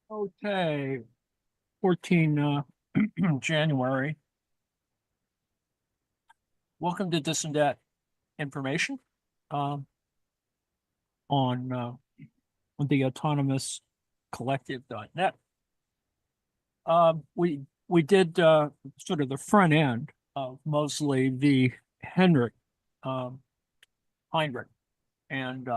Okay, 14 January. Welcome to This and That Information um, on the autonomous collective.net. We did sort of the front end of Moseley v. Henrich, um, Heinrich, and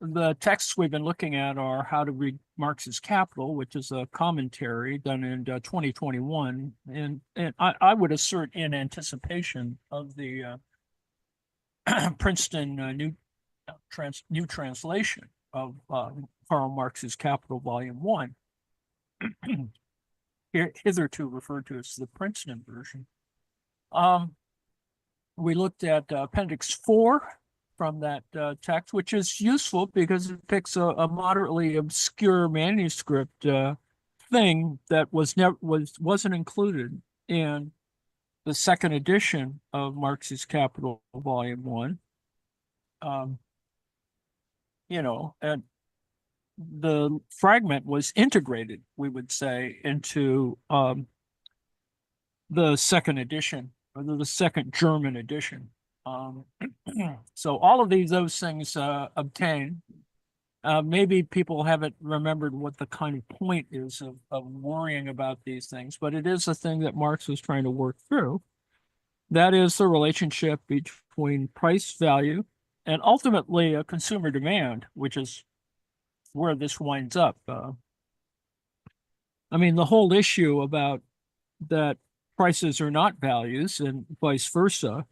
the texts we've been looking at are How to Read Marx's Capital, which is a commentary done in 2021. And I would assert in anticipation of the Princeton new translation of Karl Marx's Capital, Volume 1, hitherto referred to as the Princeton version. We looked at Appendix 4 from that text, which is useful because it picks a moderately obscure manuscript thing that wasn't included in the second edition of Marx's Capital, Volume 1. And the fragment was integrated, we would say, into the second edition, or the second German edition. So all of those things obtain. Maybe people haven't remembered what the kind of point is of worrying about these things, but it is a thing that Marx was trying to work through. That is the relationship between price value and ultimately a consumer demand, which is where this winds up. The whole issue about that prices are not values and vice versa,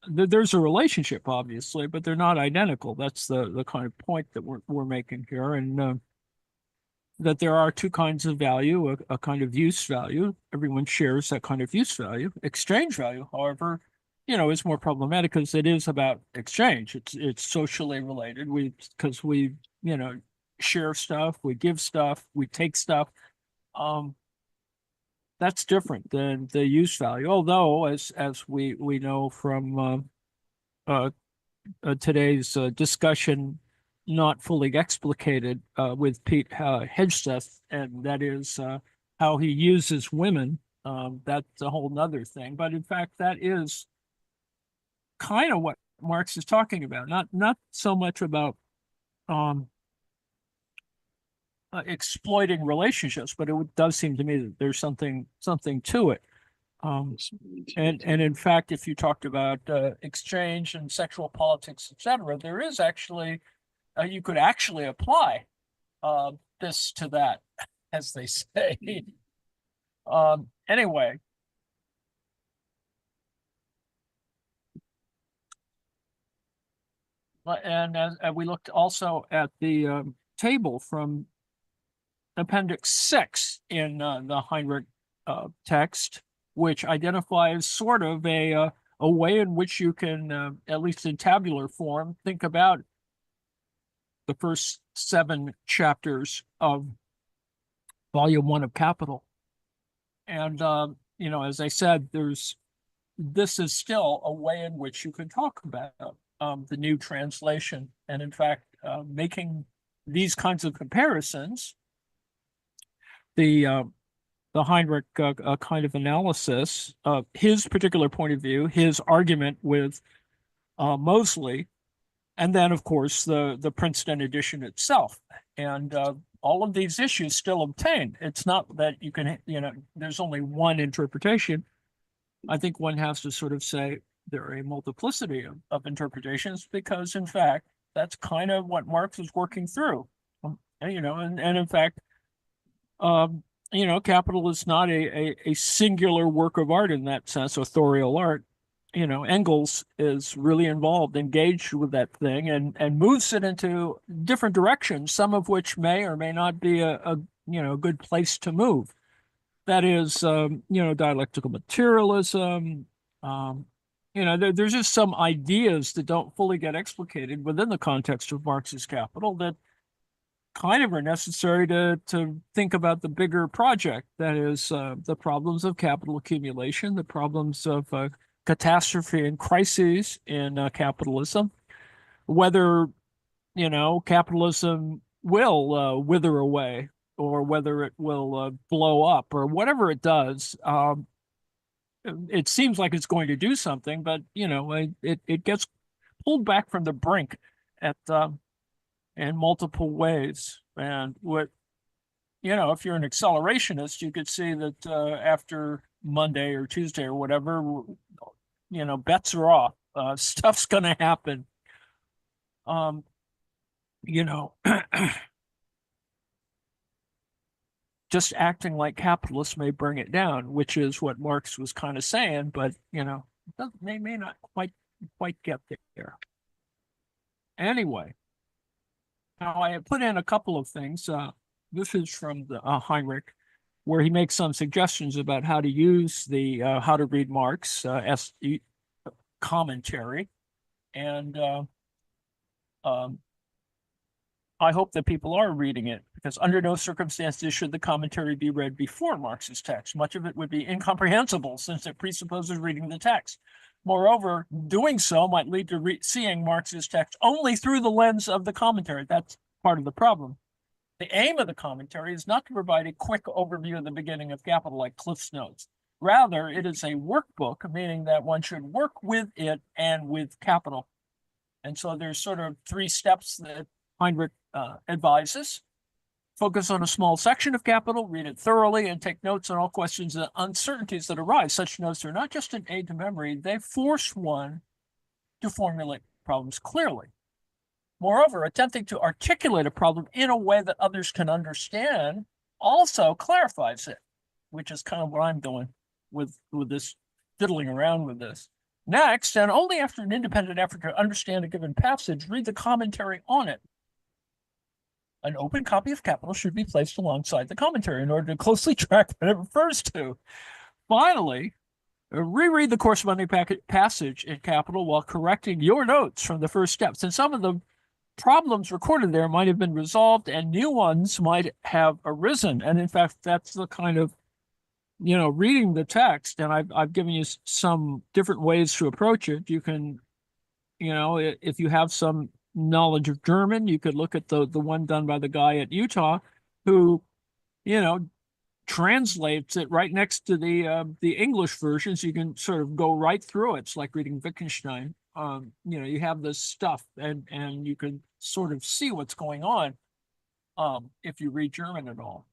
there's a relationship, obviously, but they're not identical. That's the kind of point that we're making here, and that there are two kinds of value: a kind of use value. Everyone shares that kind of use value. Exchange value, however, is more problematic because it is about exchange. It's socially related. Because we share stuff, we give stuff, we take stuff. That's different than the use value. Although, as we know from today's discussion, not fully explicated with Pete Hedgeseth, and that is how he uses women. That's a whole nother thing. But in fact, that is kind of what Marx is talking about. Not so much about exploiting relationships, but it does seem to me that there's something to it. And in fact, if you talked about exchange and sexual politics, etc., there is actually you could actually apply this to that, as they say. Anyway, and as we looked also at the table from Appendix 6 in the Heinrich text, which identifies sort of a way in which you can, at least in tabular form, think about the first 7 chapters of Volume 1 of Capital. And, as I said, this is still a way in which you can talk about the new translation. And in fact, making these kinds of comparisons, the Heinrich kind of analysis of his particular point of view, his argument with Moseley, and then, of course, the Princeton edition itself. And all of these issues still obtain. It's not that you can, there's only one interpretation. I think one has to sort of say there are a multiplicity of interpretations because, in fact, that's kind of what Marx is working through. And in fact, Capital is not a singular work of art in that sense, authorial art. Engels is really involved, engaged with that thing, and moves it into different directions, some of which may or may not be a good place to move. That is, dialectical materialism. There's just some ideas that don't fully get explicated within the context of Marx's Capital that kind of are necessary to think about the bigger project. That is, the problems of capital accumulation, the problems of catastrophe and crises in capitalism, whether capitalism will wither away or whether it will blow up or whatever it does. It seems like it's going to do something, but it gets pulled back from the brink at in multiple ways. And if you're an accelerationist, you could see that after Monday or Tuesday or whatever, bets are off. Stuff's going to happen. Um, you know, just acting like capitalists may bring it down, which is what Marx was kind of saying, but they may not quite get there. Anyway, now I have put in a couple of things. This is from the Heinrich, where he makes some suggestions about how to use the how to read Marx commentary, and I hope that people are reading it, because under no circumstances should the commentary be read before Marx's text. Much of it would be incomprehensible since it presupposes reading the text. Moreover, doing so might lead to seeing Marx's text only through the lens of the commentary. That's part of the problem. The aim of the commentary is not to provide a quick overview of the beginning of Capital like Cliff's Notes. Rather, it is a workbook, meaning that one should work with it and with Capital. And so there's sort of 3 steps that Heinrich advises. Focus on a small section of Capital, read it thoroughly, and take notes on all questions and uncertainties that arise. Such notes are not just an aid to memory, they force one to formulate problems clearly. Moreover, attempting to articulate a problem in a way that others can understand also clarifies it, which is kind of what I'm doing with this, fiddling around with this. Next, and only after an independent effort to understand a given passage, read the commentary on it. An open copy of Capital should be placed alongside the commentary in order to closely track what it refers to. Finally, reread the corresponding passage in Capital while correcting your notes from the first steps. And some of the problems recorded there might have been resolved and new ones might have arisen. And in fact, that's the kind of, reading the text, and I've given you some different ways to approach it. You can, if you have some knowledge of German, you could look at the one done by the guy at Utah who, translates it right next to the English version, so you can sort of go right through it. It's like reading Wittgenstein. You have this stuff and you can sort of see what's going on if you read German at all.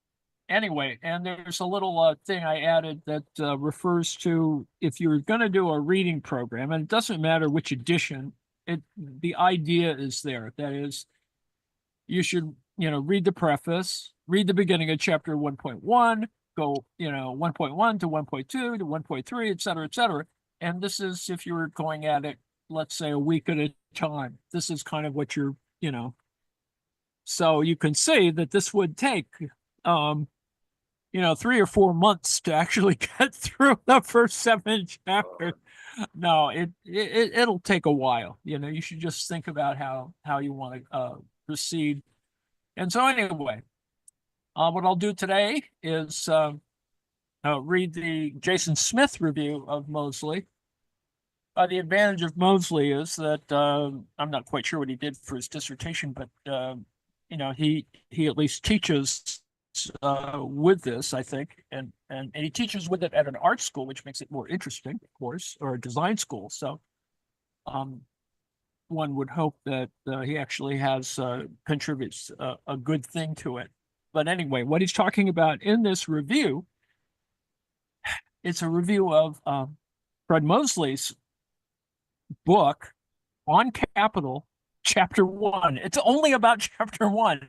Anyway, and there's a little thing I added that refers to if you're going to do a reading program, and it doesn't matter which edition, the idea is there. That is, you should, read the preface, read the beginning of chapter 1.1, go, 1.1 to 1.2 to 1.3, et cetera, et cetera. And this is if you're going at it, let's say, a week at a time. This is kind of what you're, so you can see that this would take 3 or 4 months to actually get through the first 7 chapters. No, it'll take a while. You should just think about how you want to proceed. And so anyway, what I'll do today is read the Jason Smith review of Moseley. The advantage of Moseley is that I'm not quite sure what he did for his dissertation, but he at least teaches with this, I think, and he teaches with it at an art school, which makes it more interesting, of course, or a design school. So one would hope that he actually contributes a good thing to it. But anyway, what he's talking about in this review, it's a review of Fred Moseley's book on Capital, Chapter 1. It's only about Chapter 1.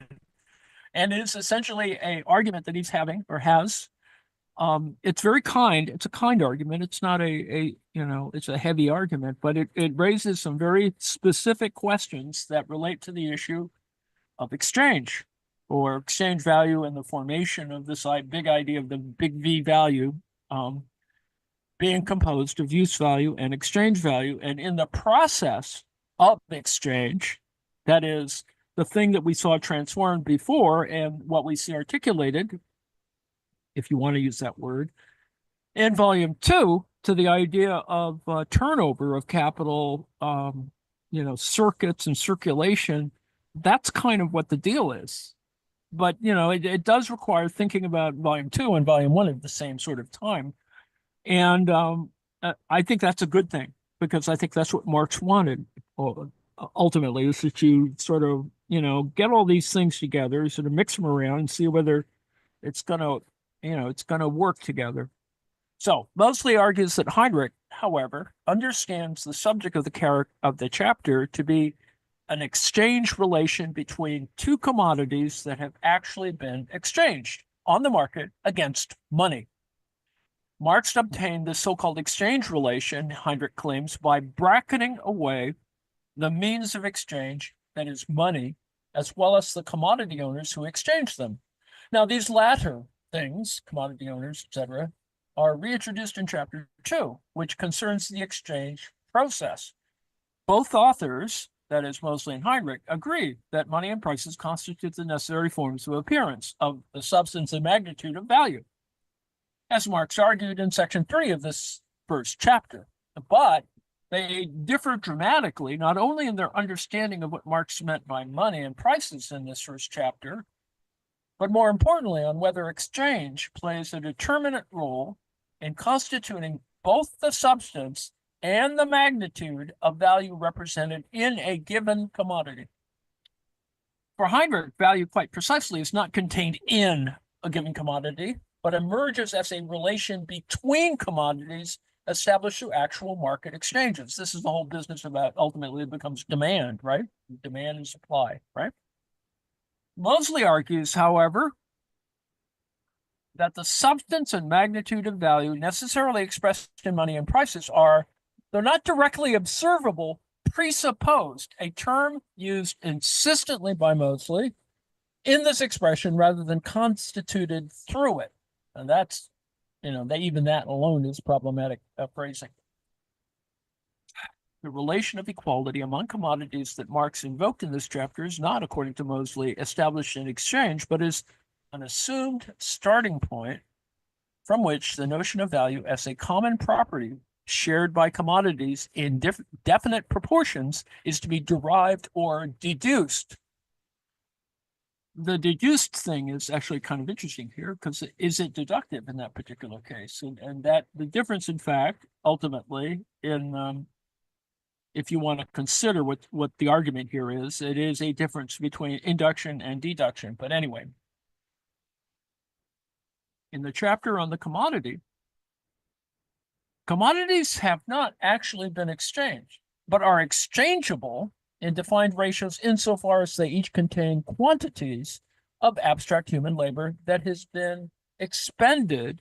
And it's essentially an argument that he's having or has. It's very kind. It's a kind argument. It's not it's a heavy argument, but it raises some very specific questions that relate to the issue of exchange or exchange value and the formation of this big idea of the big V value being composed of use value and exchange value. And in the process of exchange, that is, the thing that we saw transformed before and what we see articulated, if you want to use that word, in volume 2, to the idea of turnover of capital, circuits and circulation. That's kind of what the deal is. but it does require thinking about volume 2 and volume 1 at the same sort of time. And I think that's a good thing, because I think that's what Marx wanted ultimately, is that you sort of, get all these things together, sort of mix them around and see whether it's going to, it's going to work together. So Moseley argues that Heinrich, however, understands the subject of the chapter to be an exchange relation between two commodities that have actually been exchanged on the market against money. Marx obtained the so-called exchange relation, Heinrich claims, by bracketing away the means of exchange, that is money, as well as the commodity owners who exchange them. Now, these latter things, commodity owners, etc., are reintroduced in chapter 2, which concerns the exchange process. Both authors, that is Moseley and Heinrich, agree that money and prices constitute the necessary forms of appearance of the substance and magnitude of value, as Marx argued in section 3 of this first chapter. But they differ dramatically, not only in their understanding of what Marx meant by money and prices in this first chapter, but more importantly, on whether exchange plays a determinate role in constituting both the substance and the magnitude of value represented in a given commodity. For Heinrich, value quite precisely is not contained in a given commodity, but emerges as a relation between commodities established through actual market exchanges. This is the whole business about, ultimately it becomes demand, right? Demand and supply, right? Moseley argues, however, that the substance and magnitude of value necessarily expressed in money and prices are, though not directly observable, presupposed, a term used insistently by Moseley in this expression rather than constituted through it. And that's, even that alone is problematic phrasing. The relation of equality among commodities that Marx invoked in this chapter is not, according to Moseley, established in exchange, but is an assumed starting point from which the notion of value as a common property shared by commodities in definite proportions is to be derived or deduced. The deduced thing is actually kind of interesting here, because is it deductive in that particular case? And that the difference, in fact, ultimately, in if you want to consider what the argument here is, it is a difference between induction and deduction. But anyway, in the chapter on the commodity, commodities have not actually been exchanged, but are exchangeable in defined ratios insofar as they each contain quantities of abstract human labor that has been expended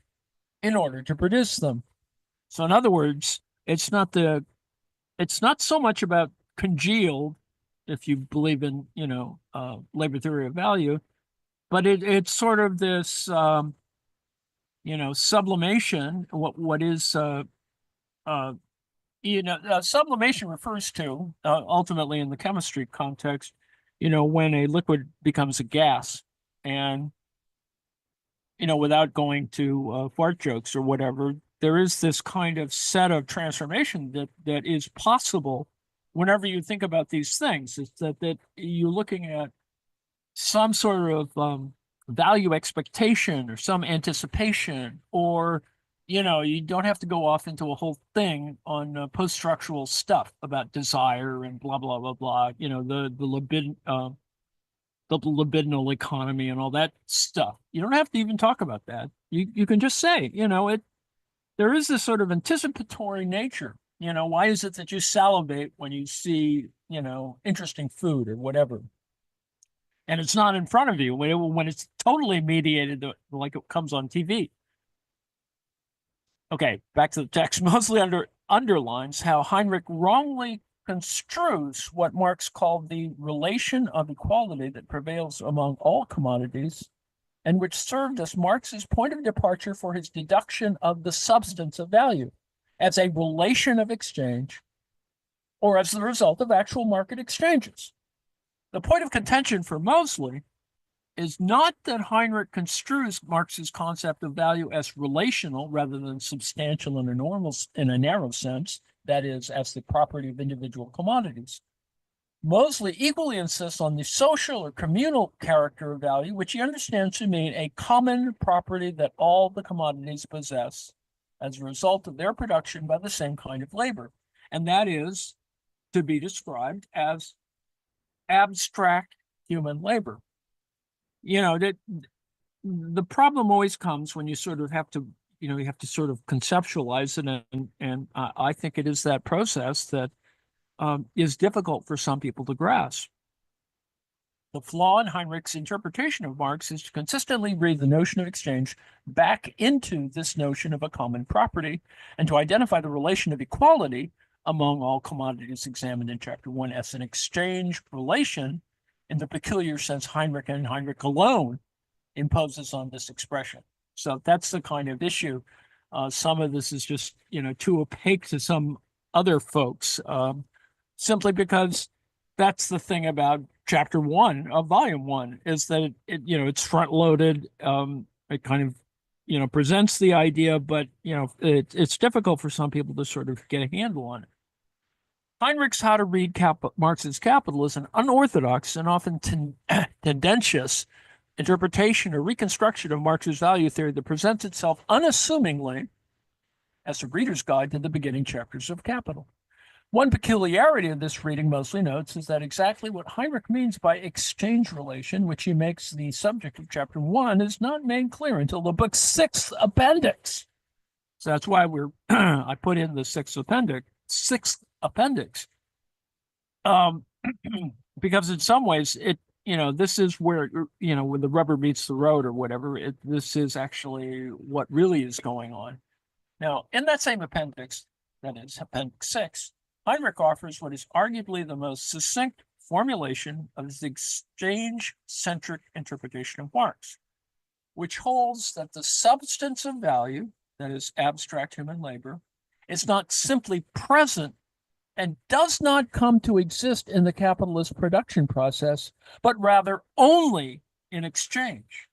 in order to produce them. So in other words, it's not so much about congealed, if you believe in, labor theory of value, but it's sort of this, sublimation. What is sublimation refers to, ultimately in the chemistry context, when a liquid becomes a gas. And, without going to fart jokes or whatever, there is this kind of set of transformation that is possible whenever you think about these things. It's that you're looking at some sort of value expectation or some anticipation, or you don't have to go off into a whole thing on post-structural stuff about desire and blah blah blah blah. The libidinal economy and all that stuff. You don't have to even talk about that. You can just say, there is this sort of anticipatory nature. Why is it that you salivate when you see, interesting food or whatever? And it's not in front of you when it's totally mediated, like it comes on TV. Okay, back to the text. Moseley underlines how Heinrich wrongly construes what Marx called the relation of equality that prevails among all commodities, and which served as Marx's point of departure for his deduction of the substance of value as a relation of exchange or as the result of actual market exchanges. The point of contention for Moseley is not that Heinrich construes Marx's concept of value as relational rather than substantial in a narrow sense, that is, as the property of individual commodities. Moseley equally insists on the social or communal character of value, which he understands to mean a common property that all the commodities possess as a result of their production by the same kind of labor. And that is to be described as abstract human labor. You know, that the problem always comes when you sort of have to, you have to sort of conceptualize it. And I think it is that process that is difficult for some people to grasp. The flaw in Heinrich's interpretation of Marx is to consistently read the notion of exchange back into this notion of a common property and to identify the relation of equality among all commodities examined in Chapter 1 as an exchange relation in the peculiar sense Heinrich and Heinrich alone imposes on this expression. So that's the kind of issue. Some of this is just, too opaque to some other folks, simply because that's the thing about Chapter 1 of Volume 1 is that it's front loaded. It kind of, presents the idea, but it's difficult for some people to sort of get a handle on it. Heinrich's How to Read Marx's Capital is an unorthodox and often tendentious interpretation or reconstruction of Marx's value theory that presents itself unassumingly as a reader's guide to the beginning chapters of Capital. One peculiarity of this reading, Moseley notes, is that exactly what Heinrich means by exchange relation, which he makes the subject of Chapter 1, is not made clear until the book's sixth appendix. So that's why I put in the sixth appendix. Because in some ways, this is where, when the rubber meets the road or whatever, this is actually what really is going on. Now, in that same appendix, that is Appendix 6, Heinrich offers what is arguably the most succinct formulation of his exchange-centric interpretation of Marx, which holds that the substance of value, that is abstract human labor, is not simply present and does not come to exist in the capitalist production process, but rather only in exchange,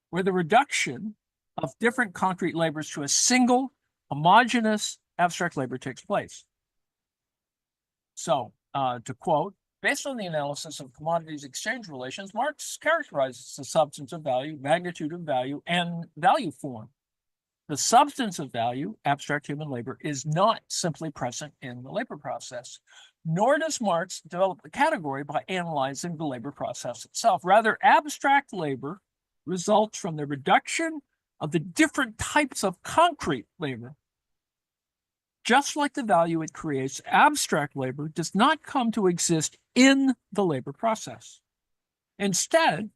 where the reduction of different concrete labors to a single, homogeneous, abstract labor takes place. So, to quote, based on the analysis of commodities exchange relations, Marx characterizes the substance of value, magnitude of value, and value form. The substance of value, abstract human labor, is not simply present in the labor process, nor does Marx develop the category by analyzing the labor process itself. Rather, abstract labor results from the reduction of the different types of concrete labor. Just like the value it creates, abstract labor does not come to exist in the labor process. Instead,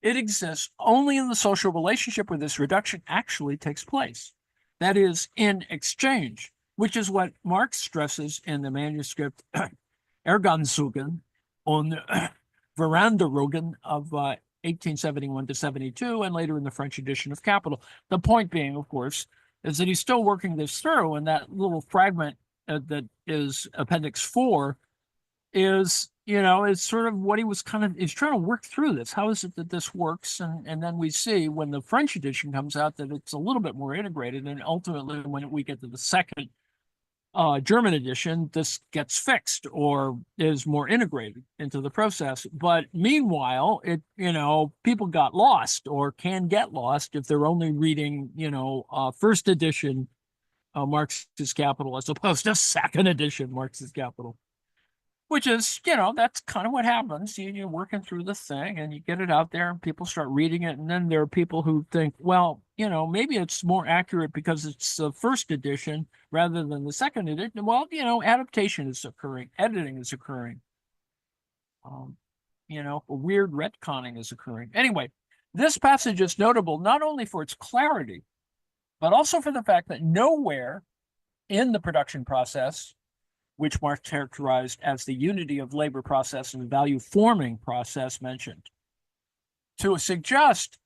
it exists only in the social relationship where this reduction actually takes place. That is, in exchange, which is what Marx stresses in the manuscript Erganzugen und Veranderungen of 1871 to 72, and later in the French edition of Capital. The point being, of course, is that he's still working this through, and that little fragment that is Appendix 4 is, is sort of what he's trying to work through this. How is it that this works? And then we see when the French edition comes out that it's a little bit more integrated, and ultimately when we get to the second German edition, this gets fixed or is more integrated into the process. But meanwhile, people got lost or can get lost if they're only reading, first edition Marx's Capital as opposed to second edition Marx's Capital, which is, that's kind of what happens. You're working through the thing and you get it out there and people start reading it. And then there are people who think, well, maybe it's more accurate because it's the first edition rather than the second edition. Well, adaptation is occurring, editing is occurring. Weird retconning is occurring. Anyway, this passage is notable not only for its clarity, but also for the fact that nowhere in the production process, which Marx characterized as the unity of labor process and value forming process mentioned, to suggest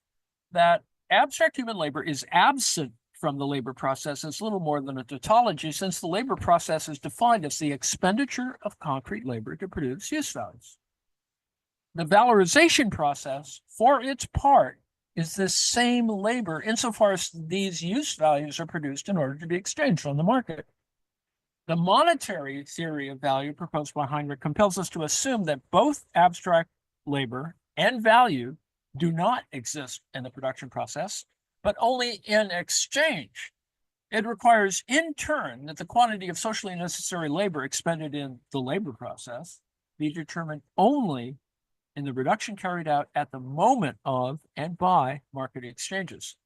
that abstract human labor is absent from the labor process is little more than a tautology, since the labor process is defined as the expenditure of concrete labor to produce use values. The valorization process, for its part, is the same labor insofar as these use values are produced in order to be exchanged on the market. The monetary theory of value proposed by Heinrich compels us to assume that both abstract labor and value do not exist in the production process, but only in exchange. It requires, in turn, that the quantity of socially necessary labor expended in the labor process be determined only in the reduction carried out at the moment of and by market exchanges.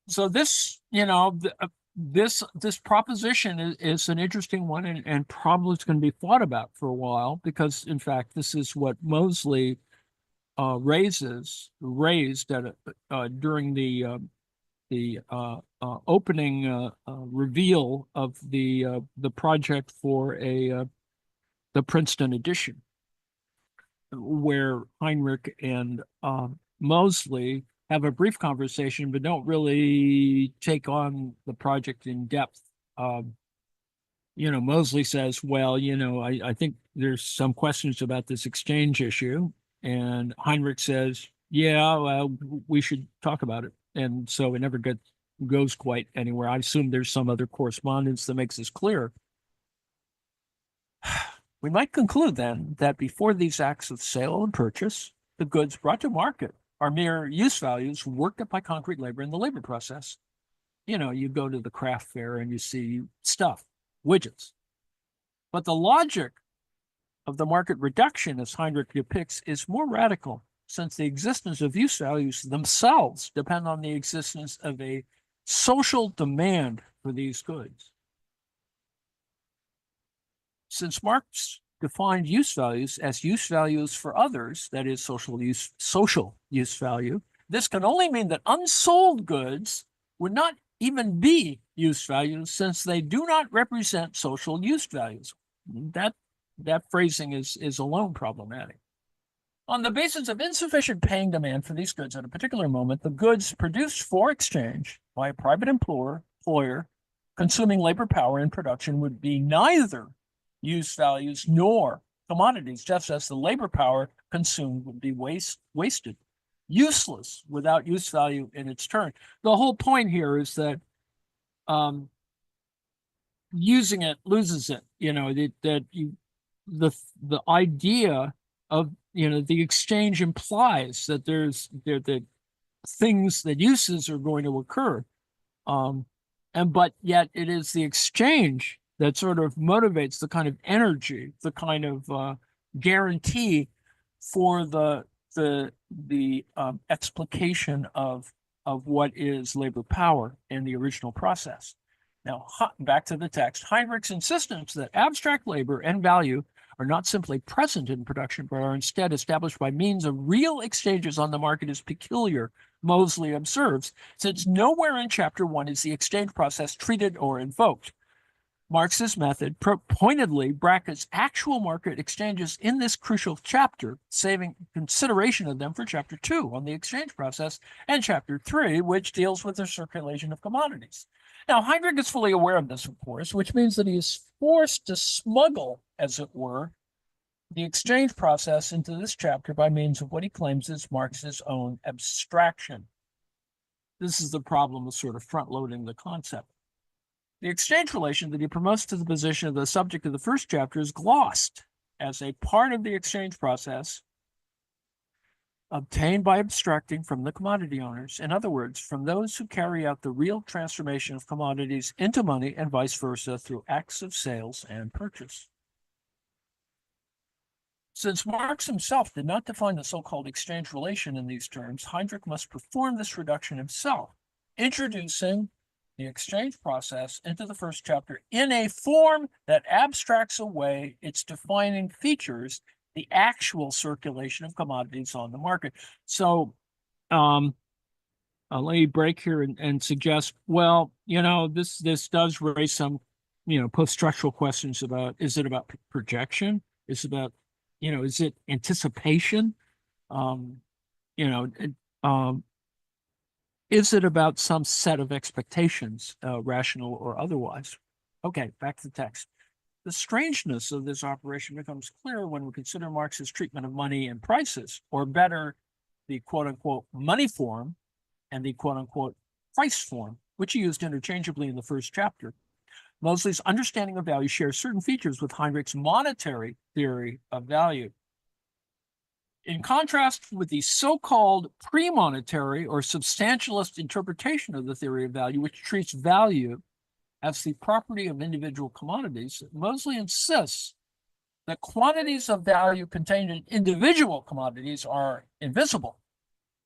So this, this proposition is an interesting one, and probably it's going to be thought about for a while, because in fact this is what Moseley raised at during the opening reveal of the project for the Princeton edition, where Heinrich and Moseley have a brief conversation, but don't really take on the project in depth. Moseley says, well, I think there's some questions about this exchange issue. And Heinrich says, yeah, well, we should talk about it. And so it never goes quite anywhere. I assume there's some other correspondence that makes this clear. We might conclude then that before these acts of sale and purchase, the goods brought to market are mere use values worked up by concrete labor in the labor process. You go to the craft fair and you see stuff, widgets. But the logic of the market reduction, as Heinrich depicts, is more radical, since the existence of use values themselves depend on the existence of a social demand for these goods. Since Marx defined use values as use values for others, that is social use value, this can only mean that unsold goods would not even be use values, since they do not represent social use values. That phrasing is alone problematic. On the basis of insufficient paying demand for these goods at a particular moment, the goods produced for exchange by a private employer consuming labor power in production would be neither use values nor commodities, just as the labor power consumed would be wasted, useless without use value in its turn. The whole point here is that using it loses it. The idea of the exchange implies that that things, that uses are going to occur, but yet it is the exchange that sort of motivates the kind of energy, the kind of guarantee for the explication of what is labor power in the original process. Now, back to the text. Heinrich's insistence that abstract labor and value are not simply present in production, but are instead established by means of real exchanges on the market is peculiar, Moseley observes, since nowhere in Chapter 1 is the exchange process treated or invoked. Marx's method pointedly brackets actual market exchanges in this crucial chapter, saving consideration of them for Chapter 2 on the exchange process and Chapter 3, which deals with the circulation of commodities. Now, Heinrich is fully aware of this, of course, which means that he is forced to smuggle, as it were, the exchange process into this chapter by means of what he claims is Marx's own abstraction. This is the problem of sort of front-loading the concept. The exchange relation that he promotes to the position of the subject of the first chapter is glossed as a part of the exchange process obtained by abstracting from the commodity owners. In other words, from those who carry out the real transformation of commodities into money and vice versa through acts of sales and purchase. Since Marx himself did not define the so-called exchange relation in these terms, Heinrich must perform this reduction himself, introducing the exchange process into the first chapter in a form that abstracts away its defining features, the actual circulation of commodities on the market. So let me break here and suggest, well, this does raise some, post-structural questions about, is it about projection? Is it about, is it anticipation? Is it about some set of expectations, rational or otherwise? Okay, back to the text. The strangeness of this operation becomes clear when we consider Marx's treatment of money and prices, or better, the quote-unquote money form and the quote-unquote price form, which he used interchangeably in the first chapter. Moseley's understanding of value shares certain features with Heinrich's monetary theory of value. In contrast with the so-called pre-monetary or substantialist interpretation of the theory of value, which treats value as the property of individual commodities, Moseley insists that quantities of value contained in individual commodities are invisible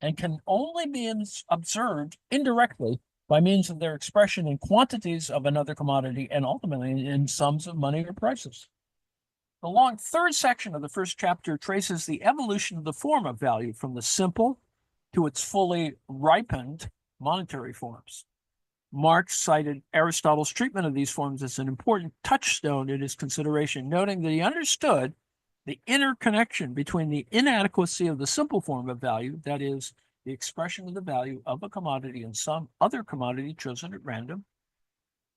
and can only be observed indirectly by means of their expression in quantities of another commodity and ultimately in sums of money or prices. The long third section of the first chapter traces the evolution of the form of value from the simple to its fully ripened monetary forms. Marx cited Aristotle's treatment of these forms as an important touchstone in his consideration, noting that he understood the interconnection between the inadequacy of the simple form of value, that is, the expression of the value of a commodity in some other commodity chosen at random,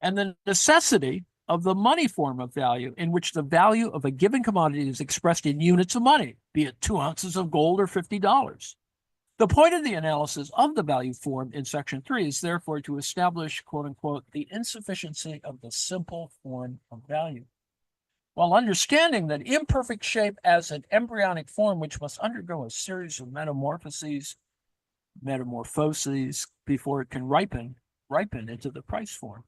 and the necessity of the money form of value, in which the value of a given commodity is expressed in units of money, be it 2 ounces of gold or $50. The point of the analysis of the value form in section 3 is therefore to establish, quote unquote, the insufficiency of the simple form of value. While understanding that imperfect shape as an embryonic form which must undergo a series of metamorphoses before it can ripen into the price form.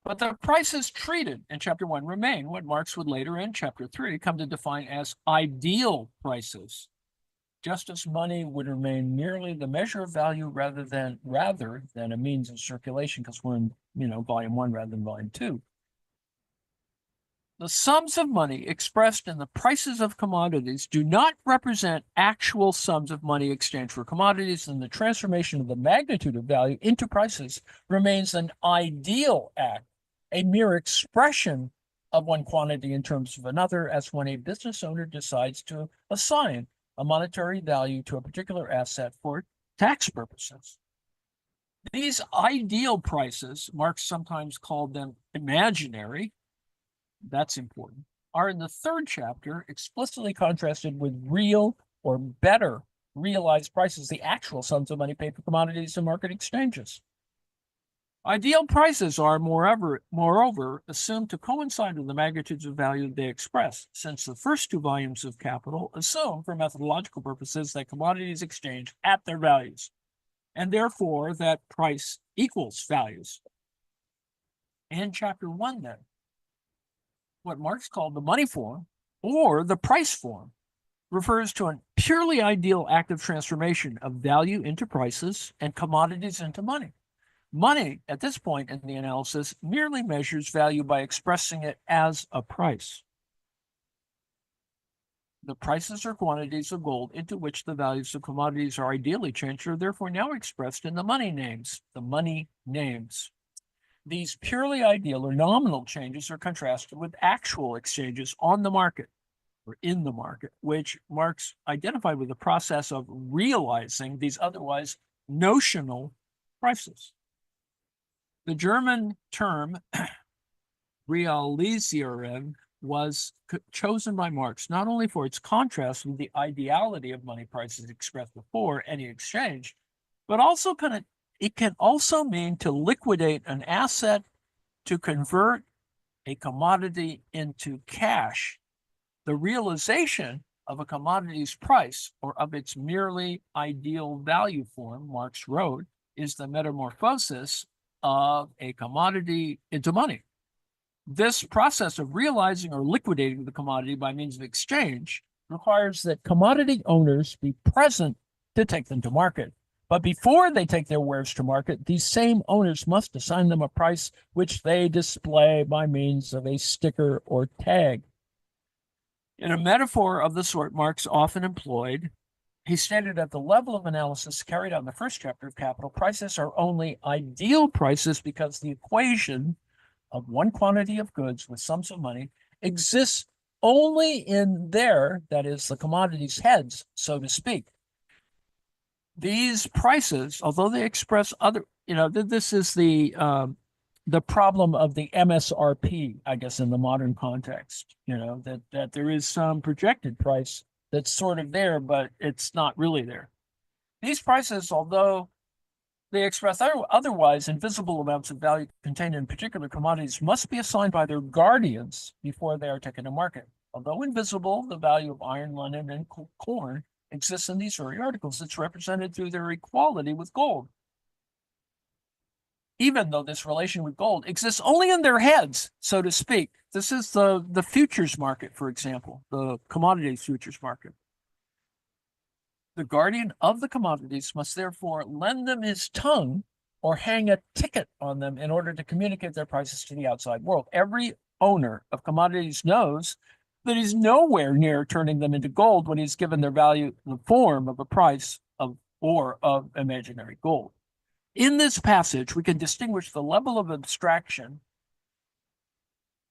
But the prices treated in chapter 1 remain what Marx would later in chapter 3 come to define as ideal prices, just as money would remain merely the measure of value rather than a means of circulation, because we're in volume 1 rather than volume 2. The sums of money expressed in the prices of commodities do not represent actual sums of money exchanged for commodities, and the transformation of the magnitude of value into prices remains an ideal act, a mere expression of one quantity in terms of another, as when a business owner decides to assign a monetary value to a particular asset for tax purposes. These ideal prices, Marx sometimes called them imaginary, that's important, are in the third chapter explicitly contrasted with real or better realized prices, the actual sums of money paid for commodities and market exchanges. Ideal prices are, moreover, assumed to coincide with the magnitudes of value they express, since the first 2 volumes of Capital assume, for methodological purposes, that commodities exchange at their values, and therefore that price equals values. In chapter 1, then, what Marx called the money form, or the price form, refers to a purely ideal act of transformation of value into prices and commodities into money. Money, at this point in the analysis, merely measures value by expressing it as a price. The prices or quantities of gold into which the values of commodities are ideally changed are therefore now expressed in the money names. These purely ideal or nominal changes are contrasted with actual exchanges on the market or in the market, which Marx identified with the process of realizing these otherwise notional prices. The German term Realisieren was chosen by Marx not only for its contrast with the ideality of money prices expressed before any exchange, but also it can also mean to liquidate an asset, to convert a commodity into cash. The realization of a commodity's price or of its merely ideal value form, Marx wrote, is the metamorphosis of a commodity into money. This process of realizing or liquidating the commodity by means of exchange requires that commodity owners be present to take them to market. But before they take their wares to market, these same owners must assign them a price which they display by means of a sticker or tag. In a metaphor of the sort Marx often employed, he stated at the level of analysis carried out in the first chapter of Capital, prices are only ideal prices because the equation of one quantity of goods with sums of money exists only in their, that is, the commodity's heads, so to speak. These prices, although they express other, this is the problem of the MSRP, I guess, in the modern context, that there is some projected price that's sort of there, but it's not really there. These prices, although They express otherwise invisible amounts of value contained in particular commodities must be assigned by their guardians before they are taken to market. Although invisible, the value of iron, linen, and corn exists in these very articles. It's represented through their equality with gold. Even though this relation with gold exists only in their heads, so to speak. This is the futures market, for example, the commodities futures market. The guardian of the commodities must therefore lend them his tongue or hang a ticket on them in order to communicate their prices to the outside world. Every owner of commodities knows that he's nowhere near turning them into gold when he's given their value in the form of a price of imaginary gold. In this passage, we can distinguish the level of abstraction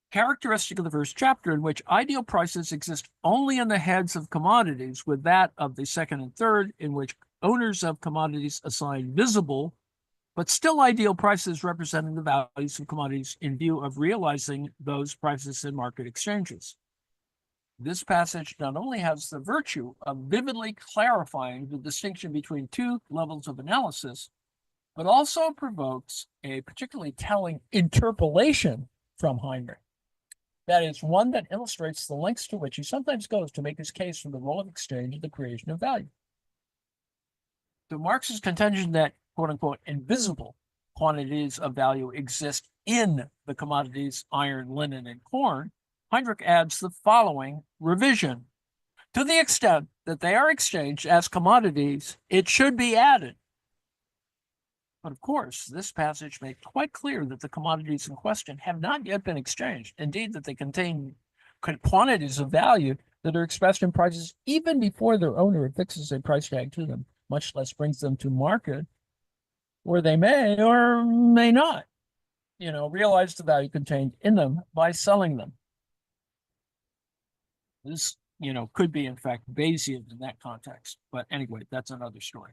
characteristic of the first chapter, in which ideal prices exist only in the heads of commodities, with that of the second and third, in which owners of commodities assign visible but still ideal prices representing the values of commodities in view of realizing those prices in market exchanges. This passage not only has the virtue of vividly clarifying the distinction between two levels of analysis, but also provokes a particularly telling interpolation from Heinrich. That is, one that illustrates the lengths to which he sometimes goes to make his case for the role of exchange in the creation of value. To Marx's contention that, quote unquote, invisible quantities of value exist in the commodities iron, linen, and corn, Heinrich adds the following revision. To the extent that they are exchanged as commodities, it should be added. But of course, this passage makes quite clear that the commodities in question have not yet been exchanged. Indeed, that they contain quantities of value that are expressed in prices even before their owner affixes a price tag to them, much less brings them to market, where they may or may not, realize the value contained in them by selling them. This, could be, in fact, Bayesian in that context. But anyway, that's another story.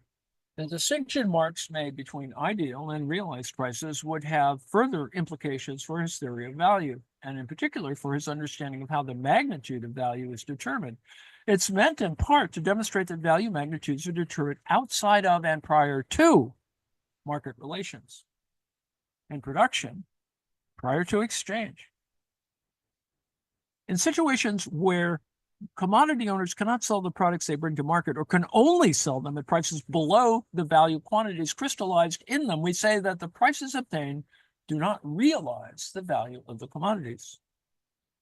The distinction Marx made between ideal and realized prices would have further implications for his theory of value, and in particular for his understanding of how the magnitude of value is determined. It's meant in part to demonstrate that value magnitudes are determined outside of and prior to market relations and production, prior to exchange. In situations where commodity owners cannot sell the products they bring to market or can only sell them at prices below the value quantities crystallized in them, we say that the prices obtained do not realize the value of the commodities.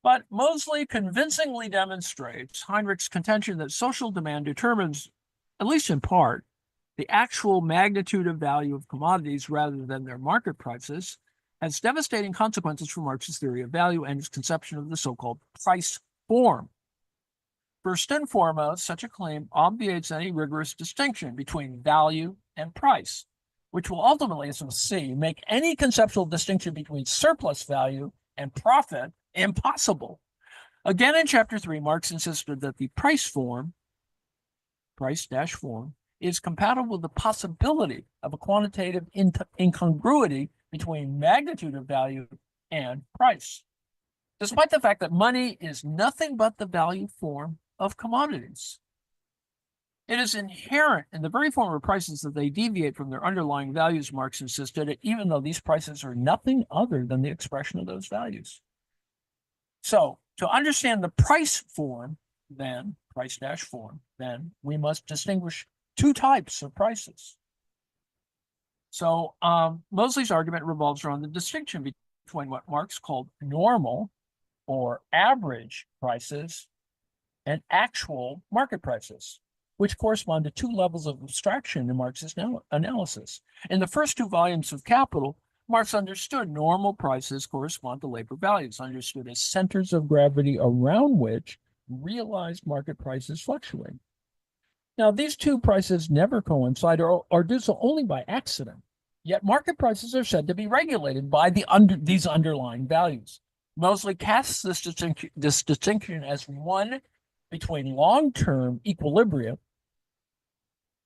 But Moseley convincingly demonstrates Heinrich's contention that social demand determines, at least in part, the actual magnitude of value of commodities rather than their market prices, has devastating consequences for Marx's theory of value and his conception of the so-called price form. First and foremost, such a claim obviates any rigorous distinction between value and price, which will ultimately, as we'll see, make any conceptual distinction between surplus value and profit impossible. Again, in Chapter 3, Marx insisted that the price form, price-form, is compatible with the possibility of a quantitative incongruity between magnitude of value and price, despite the fact that money is nothing but the value form of commodities. It is inherent in the very form of prices that they deviate from their underlying values, Marx insisted, even though these prices are nothing other than the expression of those values. So, to understand the price form, then, price-form, then we must distinguish two types of prices. So, Moseley's argument revolves around the distinction between what Marx called normal or average prices and actual market prices, which correspond to two levels of abstraction in Marx's analysis. In the first two volumes of Capital, Marx understood normal prices correspond to labor values, understood as centers of gravity around which realized market prices fluctuate. Now, these two prices never coincide or do so only by accident, yet market prices are said to be regulated by these underlying values. Moseley casts this distinction as one between long-term equilibrium,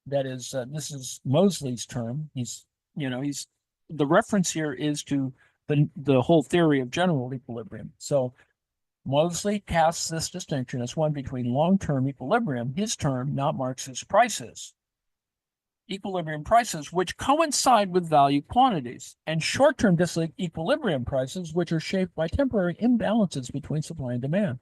that is, this is Moseley's term. The reference here is to the whole theory of general equilibrium. So Moseley casts this distinction as one between long-term equilibrium, his term, not Marx's prices, equilibrium prices, which coincide with value quantities, and short-term disequilibrium prices, which are shaped by temporary imbalances between supply and demand.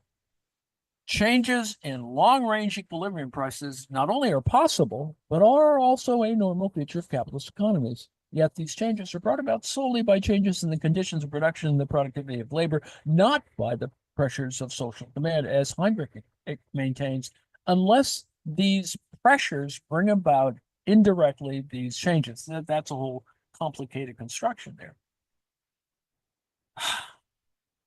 Changes in long-range equilibrium prices not only are possible, but are also a normal feature of capitalist economies. Yet these changes are brought about solely by changes in the conditions of production and the productivity of labor, not by the pressures of social demand, as Heinrich maintains, unless these pressures bring about indirectly these changes. That's a whole complicated construction there.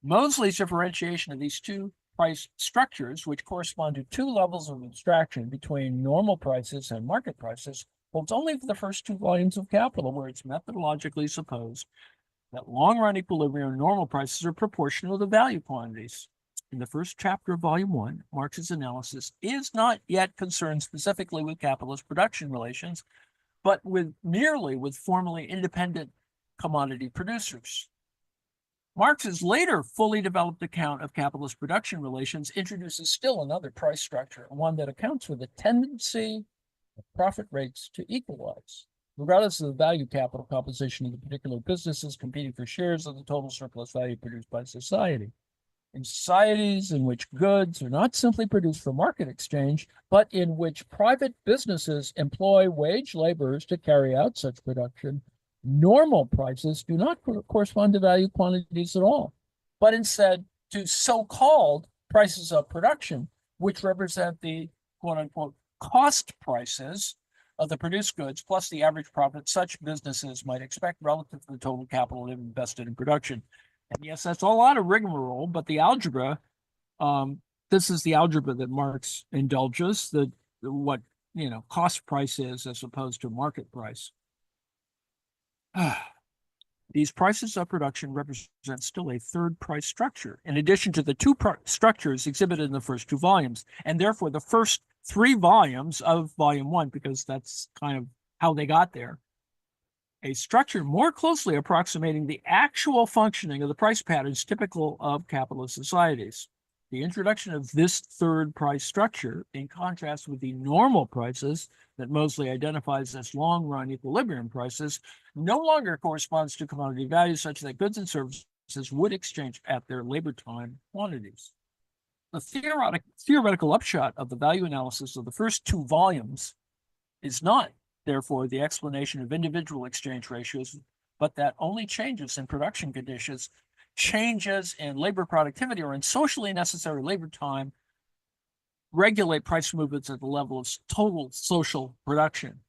Moseley's differentiation of these two price structures, which correspond to two levels of abstraction between normal prices and market prices, holds only for the first two volumes of Capital, where it's methodologically supposed that long-run equilibrium and normal prices are proportional to value quantities. In the first chapter of Volume 1, Marx's analysis is not yet concerned specifically with capitalist production relations, but merely with formally independent commodity producers. Marx's later fully developed account of capitalist production relations introduces still another price structure, one that accounts for the tendency of profit rates to equalize, regardless of the value capital composition of the particular businesses competing for shares of the total surplus value produced by society. In societies in which goods are not simply produced for market exchange, but in which private businesses employ wage laborers to carry out such production, normal prices do not correspond to value quantities at all, but instead to so-called prices of production, which represent the quote-unquote cost prices of the produced goods plus the average profit such businesses might expect relative to the total capital invested in production. And yes, that's a lot of rigmarole, but the algebra, this is the algebra that Marx indulges, what cost price is as opposed to market price. These prices of production represent still a third price structure, in addition to the two structures exhibited in the first two volumes, and therefore the first three volumes of Volume 1, because that's kind of how they got there, a structure more closely approximating the actual functioning of the price patterns typical of capitalist societies. The introduction of this third price structure, in contrast with the normal prices that Moseley identifies as long-run equilibrium prices, no longer corresponds to commodity values such that goods and services would exchange at their labor time quantities. The theoretical upshot of the value analysis of the first two volumes is not, therefore, the explanation of individual exchange ratios, but that only changes in production conditions, changes in labor productivity, or in socially necessary labor time regulate price movements at the level of total social production.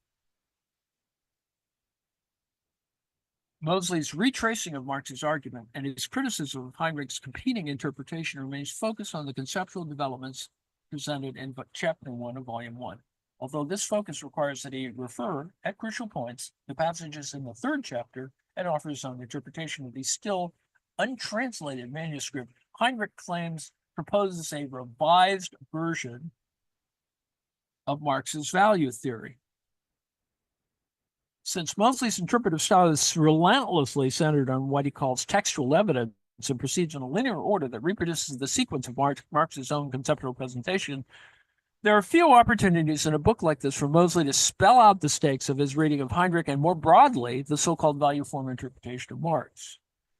Moseley's retracing of Marx's argument and his criticism of Heinrich's competing interpretation remains focused on the conceptual developments presented in Chapter 1 of Volume 1. Although this focus requires that he refer, at crucial points, to passages in the third chapter and offer his own interpretation of the still untranslated manuscript, Heinrich claims proposes a revised version of Marx's value theory. Since Moseley's interpretive style is relentlessly centered on what he calls textual evidence and proceeds in a linear order that reproduces the sequence of Marx's own conceptual presentation, there are few opportunities in a book like this for Moseley to spell out the stakes of his reading of Heinrich and, more broadly, the so-called value form interpretation of Marx.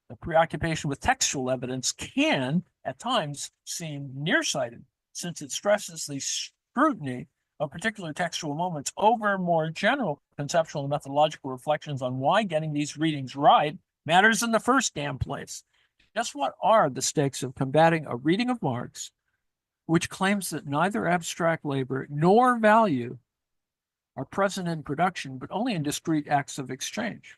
The preoccupation with textual evidence can, at times, seem nearsighted, since it stresses the scrutiny of particular textual moments over more general conceptual and methodological reflections on why getting these readings right matters in the first damn place. Just what are the stakes of combating a reading of Marx which claims that neither abstract labor nor value are present in production, but only in discrete acts of exchange?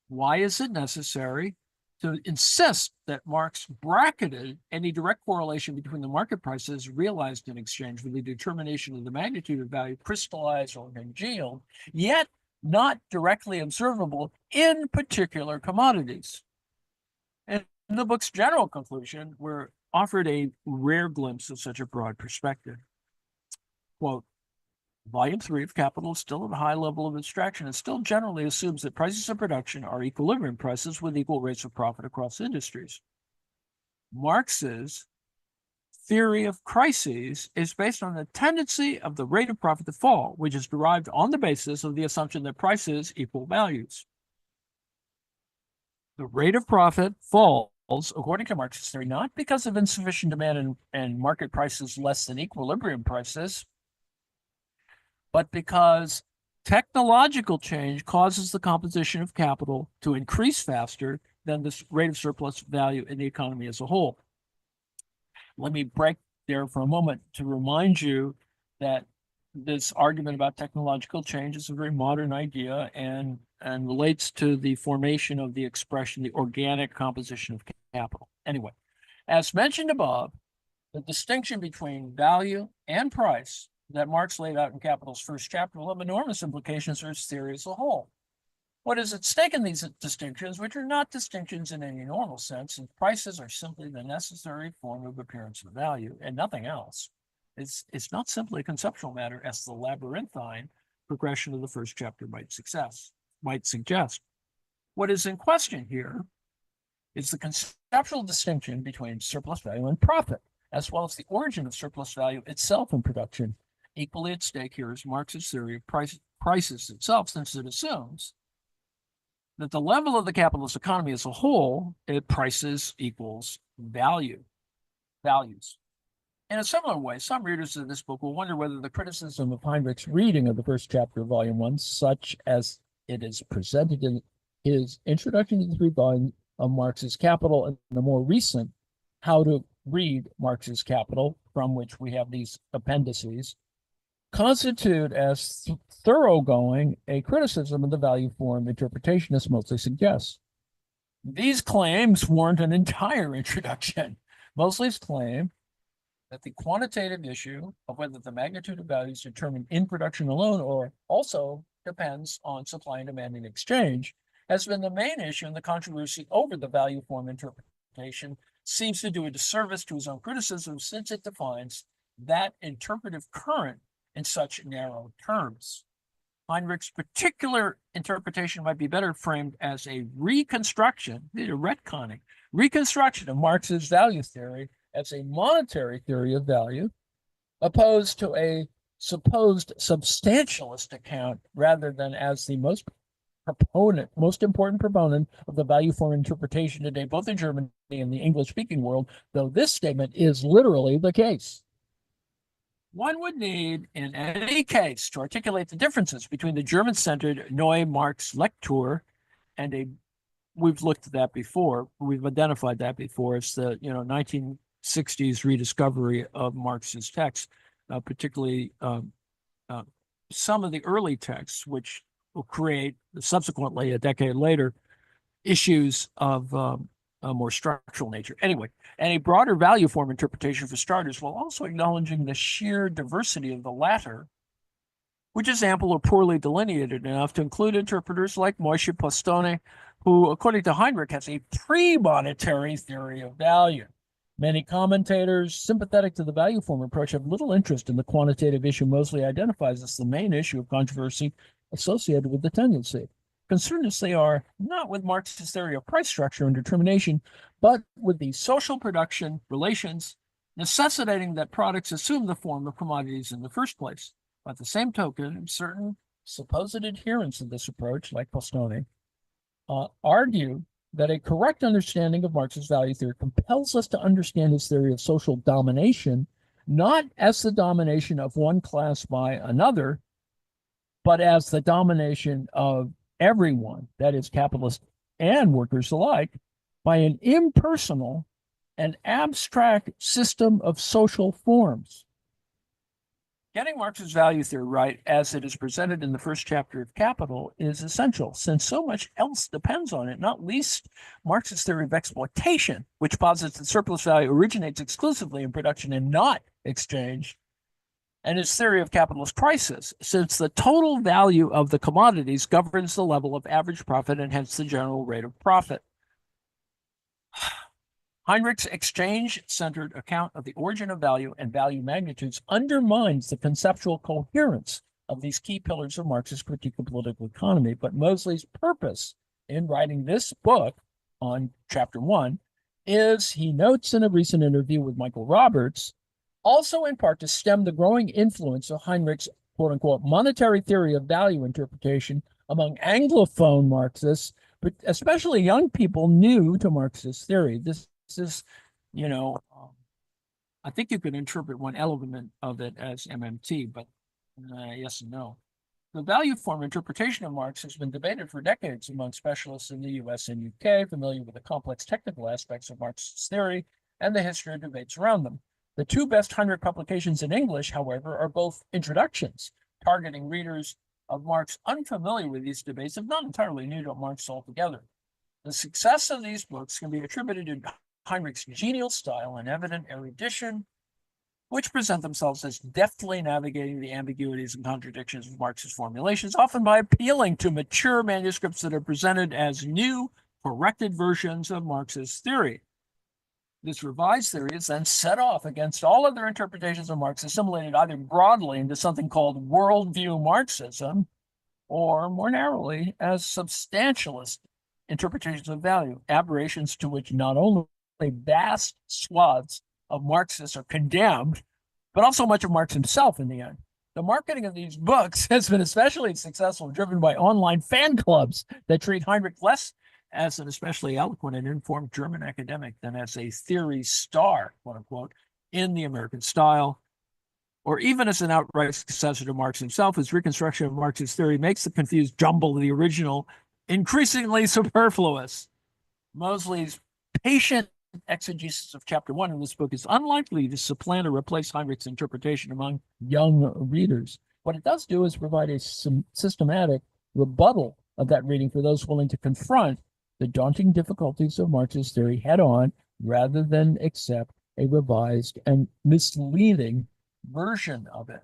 Why is it necessary to insist that Marx bracketed any direct correlation between the market prices realized in exchange with the determination of the magnitude of value crystallized or congealed, yet not directly observable in particular commodities? And in the book's general conclusion, we're offered a rare glimpse of such a broad perspective. Quote, Volume 3 of Capital is still at a high level of abstraction and still generally assumes that prices of production are equilibrium prices with equal rates of profit across industries. Marx's theory of crises is based on the tendency of the rate of profit to fall, which is derived on the basis of the assumption that prices equal values. The rate of profit falls, according to Marxist theory, not because of insufficient demand and market prices less than equilibrium prices, but because technological change causes the composition of capital to increase faster than the rate of surplus value in the economy as a whole. Let me break there for a moment to remind you that this argument about technological change is a very modern idea and relates to the formation of the expression, the organic composition of capital. Anyway, as mentioned above, the distinction between value and price that Marx laid out in Capital's first chapter will have enormous implications for his theory as a whole. What is at stake in these distinctions, which are not distinctions in any normal sense, and prices are simply the necessary form of appearance of value and nothing else. It's not simply a conceptual matter, as the labyrinthine progression of the first chapter might suggest. What is in question here is the conceptual distinction between surplus value and profit, as well as the origin of surplus value itself in production. Equally at stake here is Marx's theory of prices itself, since it assumes that the level of the capitalist economy as a whole, prices equals values. In a similar way, some readers of this book will wonder whether the criticism of Heinrich's reading of the first chapter of Volume 1, such as it is presented in his introduction to the 3 volumes of Marx's Capital and the more recent How to Read Marx's Capital, from which we have these appendices, constitute as thoroughgoing a criticism of the value form interpretation as Moseley suggests. These claims warrant an entire introduction. Moseley's claim that the quantitative issue of whether the magnitude of value is determined in production alone or also depends on supply and demand in exchange has been the main issue in the controversy over the value form interpretation, seems to do a disservice to his own criticism since it defines that interpretive current in such narrow terms. Heinrich's particular interpretation might be better framed as a reconstruction, reconstruction of Marx's value theory as a monetary theory of value, opposed to a supposed substantialist account, rather than as the most important proponent of the value form interpretation today, both in Germany and the English-speaking world, though this statement is literally the case. One would need, in any case, to articulate the differences between the German-centered Neue Marx-Lektur and we've looked at that before, we've identified that before, it's the 1960s rediscovery of Marx's texts, particularly some of the early texts, which will create subsequently, a decade later, issues of a more structural nature. Anyway, and a broader value form interpretation for starters, while also acknowledging the sheer diversity of the latter, which is ample or poorly delineated enough to include interpreters like Moshe Postone, who, according to Heinrich, has a pre-monetary theory of value. Many commentators sympathetic to the value form approach have little interest in the quantitative issue Moseley identifies as the main issue of controversy associated with the tendency, concerned as they are not with Marx's theory of price structure and determination, but with the social production relations necessitating that products assume the form of commodities in the first place. By the same token, certain supposed adherents of this approach, like Postone, argue that a correct understanding of Marx's value theory compels us to understand his theory of social domination, not as the domination of one class by another, but as the domination of everyone, that is, capitalists and workers alike, by an impersonal and abstract system of social forms. Getting Marx's value theory right, as it is presented in the first chapter of Capital, is essential, since so much else depends on it, not least Marx's theory of exploitation, which posits that surplus value originates exclusively in production and not exchange, and his theory of capitalist prices, since the total value of the commodities governs the level of average profit and hence the general rate of profit. Heinrich's exchange-centered account of the origin of value and value magnitudes undermines the conceptual coherence of these key pillars of Marx's critique of political economy, but Moseley's purpose in writing this book on Chapter 1 is, he notes in a recent interview with Michael Roberts, also in part to stem the growing influence of Heinrich's quote unquote monetary theory of value interpretation among Anglophone Marxists, but especially young people new to Marxist theory. This is, you know, I think you could interpret one element of it as MMT, but yes and no. The value form interpretation of Marx has been debated for decades among specialists in the US and UK, familiar with the complex technical aspects of Marxist theory and the history of debates around them. The two best 100 publications in English, however, are both introductions, targeting readers of Marx unfamiliar with these debates, if not entirely new to Marx altogether. The success of these books can be attributed to Heinrich's genial style and evident erudition, which present themselves as deftly navigating the ambiguities and contradictions of Marx's formulations, often by appealing to mature manuscripts that are presented as new, corrected versions of Marx's theory. This revised theory is then set off against all other interpretations of Marx, assimilated either broadly into something called worldview Marxism, or more narrowly as substantialist interpretations of value, aberrations to which not only vast swaths of Marxists are condemned, but also much of Marx himself in the end. The marketing of these books has been especially successful, driven by online fan clubs that treat Heinrich less as an especially eloquent and informed German academic than as a theory star, quote unquote, in the American style, or even as an outright successor to Marx himself. His reconstruction of Marx's theory makes the confused jumble of the original increasingly superfluous. Moseley's patient exegesis of chapter 1 in this book is unlikely to supplant or replace Heinrich's interpretation among young readers. What it does do is provide a systematic rebuttal of that reading for those willing to confront the daunting difficulties of Marx's theory head on, rather than accept a revised and misleading version of it.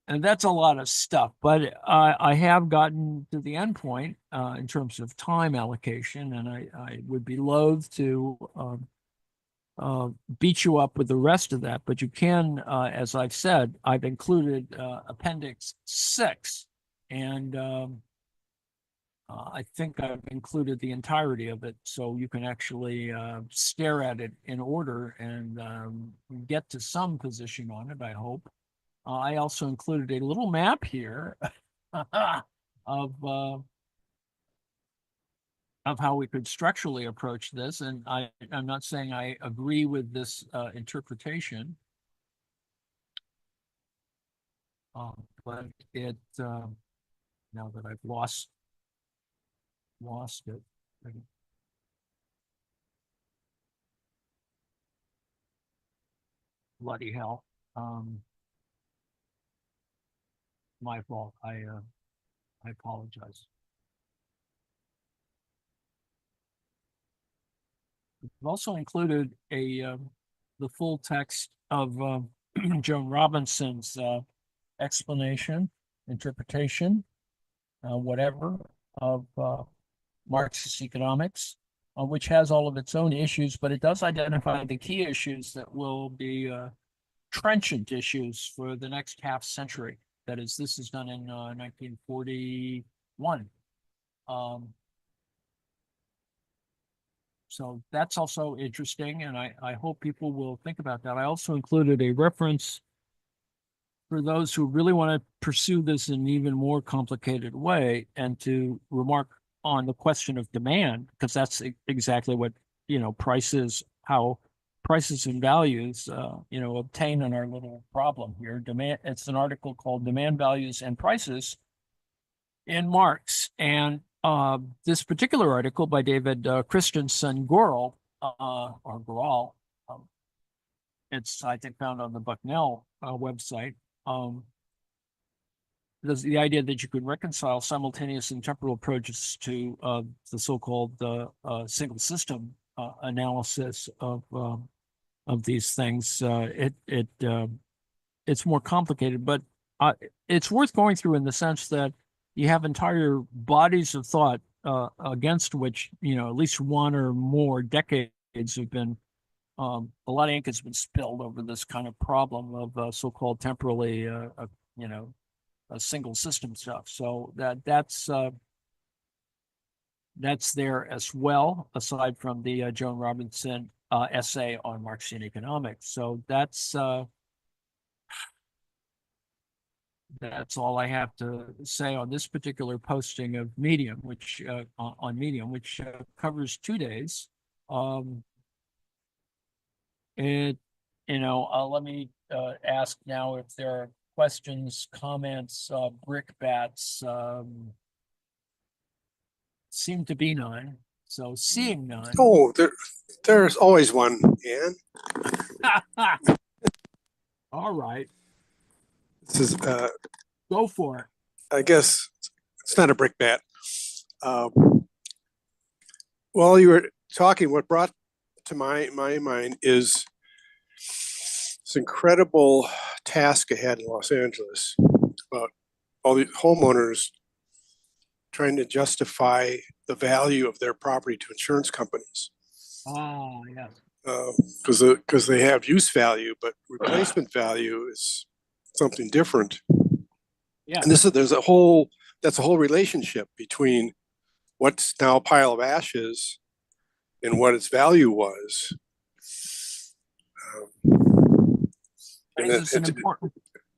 And that's a lot of stuff, but I have gotten to the end point in terms of time allocation, and I would be loath to beat you up with the rest of that, but you can, as I've said, I've included Appendix 6, and I think I've included the entirety of it, so you can actually stare at it in order and get to some position on it, I hope. I also included a little map here of how we could structurally approach this, and I'm not saying I agree with this interpretation, but it now that I've lost it. Bloody hell. My fault. I apologize. I've also included the full text of Joan Robinson's explanation, interpretation, whatever, of Marxist economics, which has all of its own issues, but it does identify the key issues that will be trenchant issues for the next half century. That is, this is done in 1941. So that's also interesting, and I hope people will think about that. I also included a reference for those who really want to pursue this in an even more complicated way and to remark on the question of demand, because that's exactly what, prices, how prices and values, obtain in our little problem here. Demand. It's an article called "Demand, Values, and Prices" in Marx, and this particular article by David Christensen Gorel, or Goral, it's I think found on the Bucknell website. There's the idea that you could reconcile simultaneous and temporal approaches to the so-called single system analysis of these things. It's more complicated, but it's worth going through in the sense that you have entire bodies of thought against which, at least one or more decades have been, a lot of ink has been spilled over this kind of problem of so-called temporally, a single system stuff. So that's there as well, aside from the Joan Robinson essay on Marxian economics. So that's all I have to say on this particular posting of Medium, which on Medium, which covers 2 days. It, let me ask now if there are questions, comments, brickbats. Seem to be none. So seeing none. Oh, there's always one, Ann. All right. This is, Go for it. I guess it's not a brickbat. While you were talking, what brought to my mind is this incredible task ahead in Los Angeles about all the homeowners trying to justify the value of their property to insurance companies. Oh, yes. Because they have use value, but replacement value is something different. Yeah. And that's a whole relationship between what's now a pile of ashes and what its value was.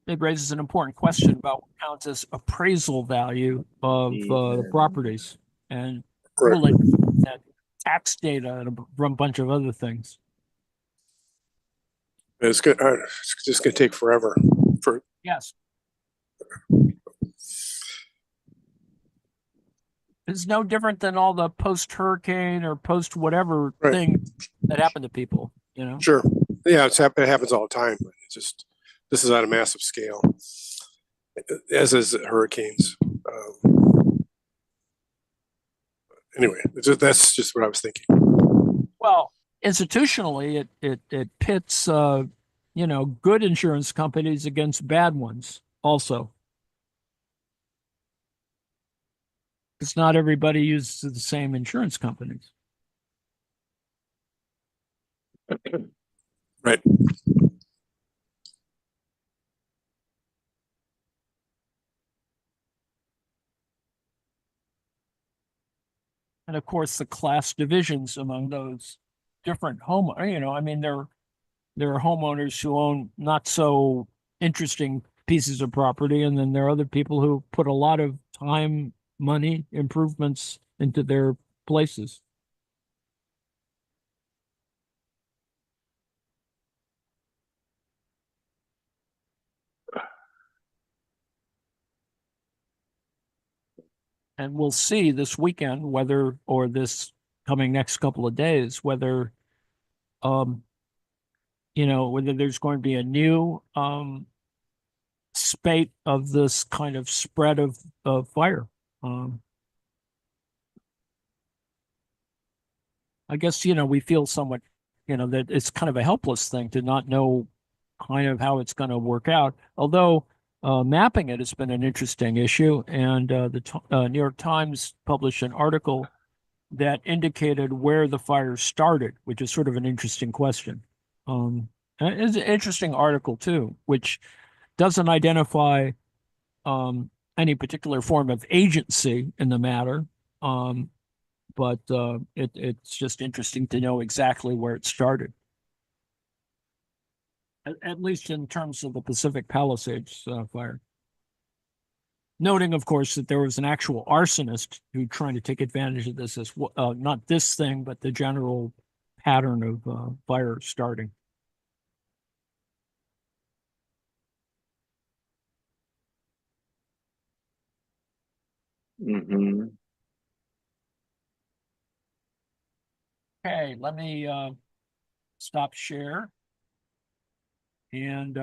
It raises an important question about what counts as appraisal value of the properties, and Right. that tax data and a bunch of other things. It's just going to take forever. Yes. It's no different than all the post-hurricane or post-whatever thing that happened to people, Sure. Yeah, it happens all the time, but this is on a massive scale, as is hurricanes. Anyway, that's just what I was thinking. Well, institutionally, it pits good insurance companies against bad ones also. Because not everybody uses the same insurance companies. Right. And of course, the class divisions among those different homeowners, I mean, there are homeowners who own not so interesting pieces of property, and then there are other people who put a lot of time, money, improvements into their places. And we'll see this weekend or this coming next couple of days, whether whether there's going to be a new spate of this kind of spread of fire. I guess, we feel somewhat, that it's kind of a helpless thing to not know kind of how it's going to work out. Although mapping it has been an interesting issue, and the New York Times published an article that indicated where the fire started, which is sort of an interesting question. It's an interesting article too, which doesn't identify any particular form of agency in the matter, but it's just interesting to know exactly where it started. At least in terms of the Pacific Palisades fire. Noting, of course, that there was an actual arsonist who trying to take advantage of this as not this thing, but the general pattern of fire starting. Mm-hmm. Okay, let me stop share. And